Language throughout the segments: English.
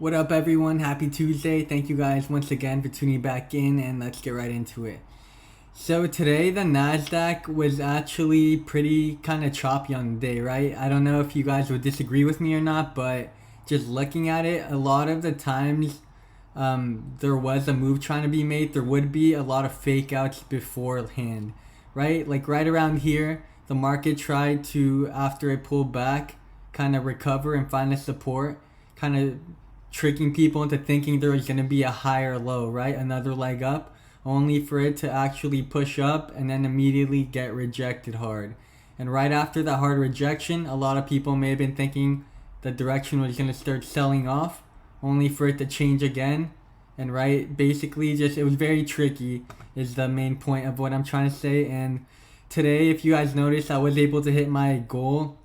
What up, everyone? Happy Tuesday. Thank you guys once again for tuning back in, and let's get right into it. So today the Nasdaq was actually pretty kind of choppy on the day, right? I don't know if you guys would disagree with me or not, but just looking at it, a lot of the times there was a move trying to be made. There would be a lot of fake outs beforehand, right? Like right around here, the market tried to, after it pulled back, kind of recover and find a support, kind of tricking people into thinking there was going to be a higher low, right? Another leg up, only for it to actually push up and then immediately get rejected hard. And right after that hard rejection, a lot of people may have been thinking the direction was going to start selling off, only for it to change again. And right, basically just it was very tricky is the main point of what I'm trying to say. And today, if you guys noticed, I was able to hit my goal,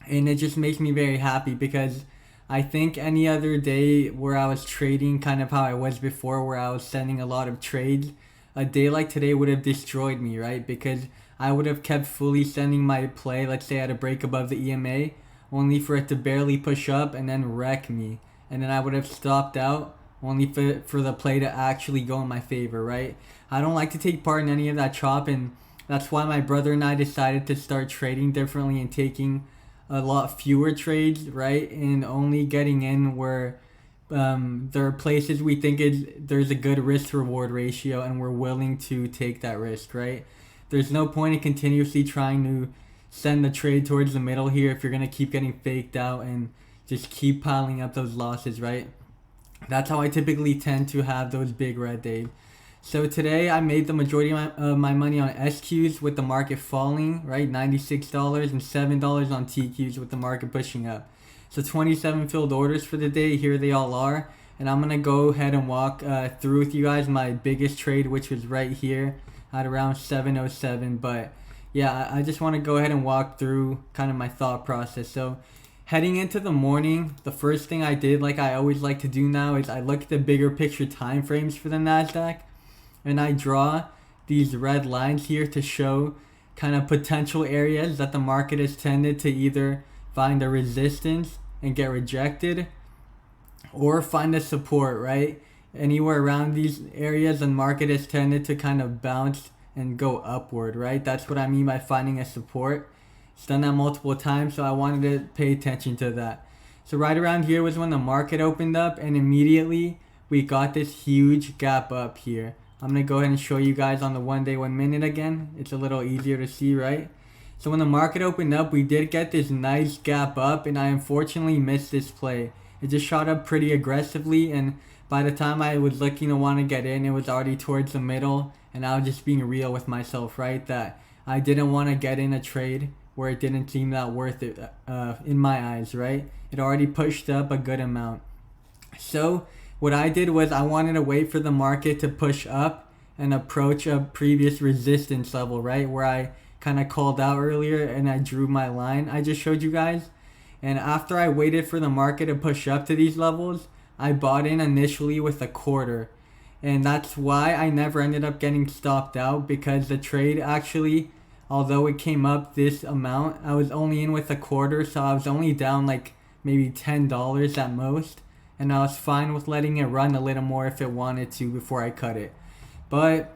and it just makes me very happy because I think any other day where I was trading kind of how I was before, where I was sending a lot of trades, a day like today would have destroyed me, right? Because I would have kept fully sending my play, let's say at a break above the EMA, only for it to barely push up and then wreck me. And then I would have stopped out, only for the play to actually go in my favor, right? I don't like to take part in any of that chop, and that's why my brother and I decided to start trading differently and taking a lot fewer trades, right? And only getting in where there are places we think there's a good risk reward ratio and we're willing to take that risk, right? There's no point in continuously trying to send the trade towards the middle here if you're going to keep getting faked out and just keep piling up those losses, right? That's how I typically tend to have those big red days. So today I made the majority of my money on SQs with the market falling, right? $96 and $7 on TQs with the market pushing up. So 27 filled orders for the day. Here they all are. And I'm going to go ahead and walk through with you guys my biggest trade, which was right here at around 707. But yeah, I just want to go ahead and walk through kind of my thought process. So heading into the morning, the first thing I did, like I always like to do now, is I look at the bigger picture time frames for the Nasdaq. And I draw these red lines here to show kind of potential areas that the market has tended to either find a resistance and get rejected or find a support, right? Anywhere around these areas, the market has tended to kind of bounce and go upward, right? That's what I mean by finding a support. It's done that multiple times, so I wanted to pay attention to that. So right around here was when the market opened up, and immediately we got this huge gap up here. I'm going to go ahead and show you guys on the 1 day, 1 minute again. It's a little easier to see, right? So when the market opened up, we did get this nice gap up, and I unfortunately missed this play. It just shot up pretty aggressively, and by the time I was looking to want to get in, it was already towards the middle, and I was just being real with myself, right? That I didn't want to get in a trade where it didn't seem that worth it in my eyes, right? It already pushed up a good amount. So what I did was I wanted to wait for the market to push up and approach a previous resistance level, right? Where I kind of called out earlier and I drew my line I just showed you guys. And after I waited for the market to push up to these levels, I bought in initially with a quarter. And that's why I never ended up getting stopped out, because the trade actually, although it came up this amount, I was only in with a quarter, so I was only down like maybe $10 at most. And I was fine with letting it run a little more if it wanted to before I cut it. But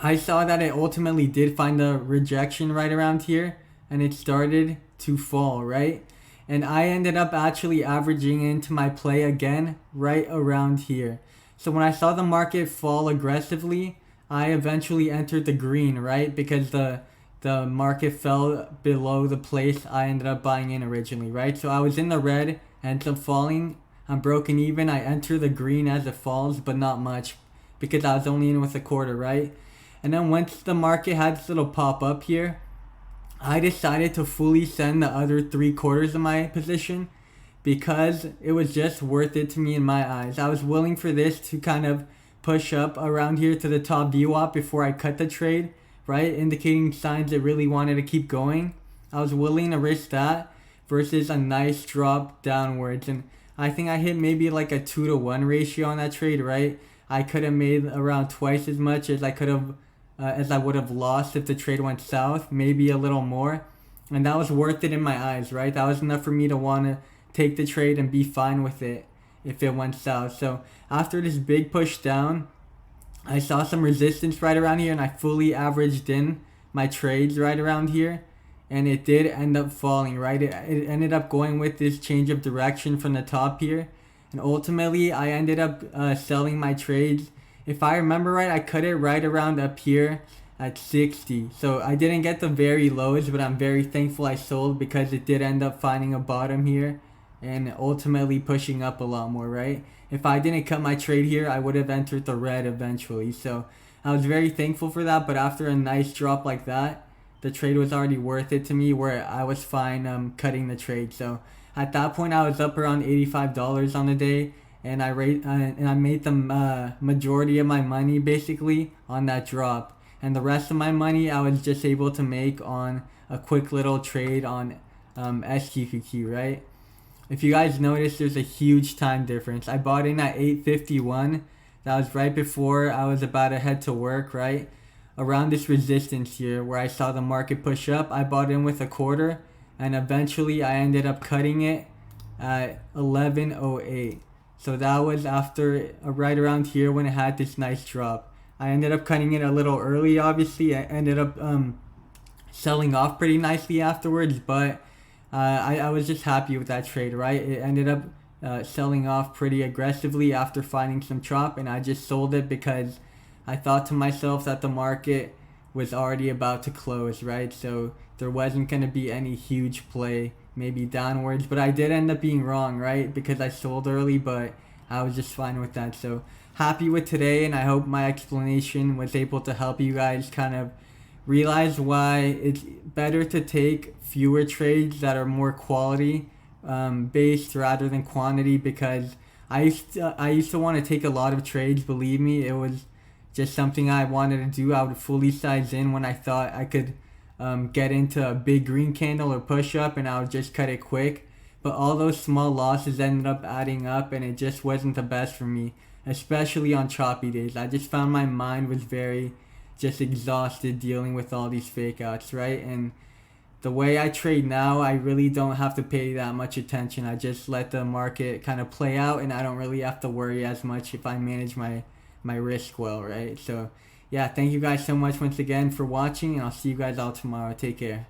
I saw that it ultimately did find a rejection right around here, and it started to fall, right? And I ended up actually averaging into my play again right around here. So when I saw the market fall aggressively, I eventually entered the green, right? Because the market fell below the place I ended up buying in originally, right? So I was in the red, ended up falling. I'm broken even. I enter the green as it falls, but not much, because I was only in with a quarter, right? And then once the market had this little pop up here, I decided to fully send the other 3/4 of my position, because it was just worth it to me in my eyes. I was willing for this to kind of push up around here to the top VWAP before I cut the trade, right? Indicating signs it really wanted to keep going. I was willing to risk that versus a nice drop downwards. And I think I hit maybe like a 2-to-1 ratio on that trade, right? I could have made around twice as much as I would have lost if the trade went south, maybe a little more. And that was worth it in my eyes, right? That was enough for me to want to take the trade and be fine with it. if it went south. So after this big push down, I saw some resistance right around here, and I fully averaged in my trades right around here, and it did end up falling, right? It ended up going with this change of direction from the top here, and ultimately I ended up selling my trades. If I remember right, I cut it right around up here at 60. So I didn't get the very lows, but I'm very thankful I sold, because it did end up finding a bottom here and ultimately pushing up a lot more, right? If I didn't cut my trade here, I would have entered the red eventually. So I was very thankful for that, but after a nice drop like that, the trade was already worth it to me, where I was fine cutting the trade. So at that point, I was up around $85 on the day, and I made the majority of my money basically on that drop. And the rest of my money I was just able to make on a quick little trade on SQQQ, right? If you guys notice, there's a huge time difference. I bought in at 8:51. That was right before I was about to head to work, right? Around this resistance here where I saw the market push up, I bought in with a quarter, and eventually I ended up cutting it at 11:08. So that was after right around here when it had this nice drop. I ended up cutting it a little early, obviously. I ended up selling off pretty nicely afterwards, but I was just happy with that trade, right? It ended up selling off pretty aggressively after finding some chop, and I just sold it because I thought to myself that the market was already about to close, right? So there wasn't going to be any huge play, maybe downwards, but I did end up being wrong, right? Because I sold early, but I was just fine with that. So happy with today, and I hope my explanation was able to help you guys kind of realize why it's better to take fewer trades that are more quality based rather than quantity, because I used to want to take a lot of trades. Believe me, it was just something I wanted to do. I would fully size in when I thought I could get into a big green candle or push up, and I would just cut it quick. But all those small losses ended up adding up, and it just wasn't the best for me, especially on choppy days. I just found my mind was very just exhausted dealing with all these fake outs, right? And the way I trade now, I really don't have to pay that much attention. I just let the market kind of play out, and I don't really have to worry as much if I manage my risk well, right? So yeah, thank you guys so much once again for watching, and I'll see you guys all tomorrow. Take care.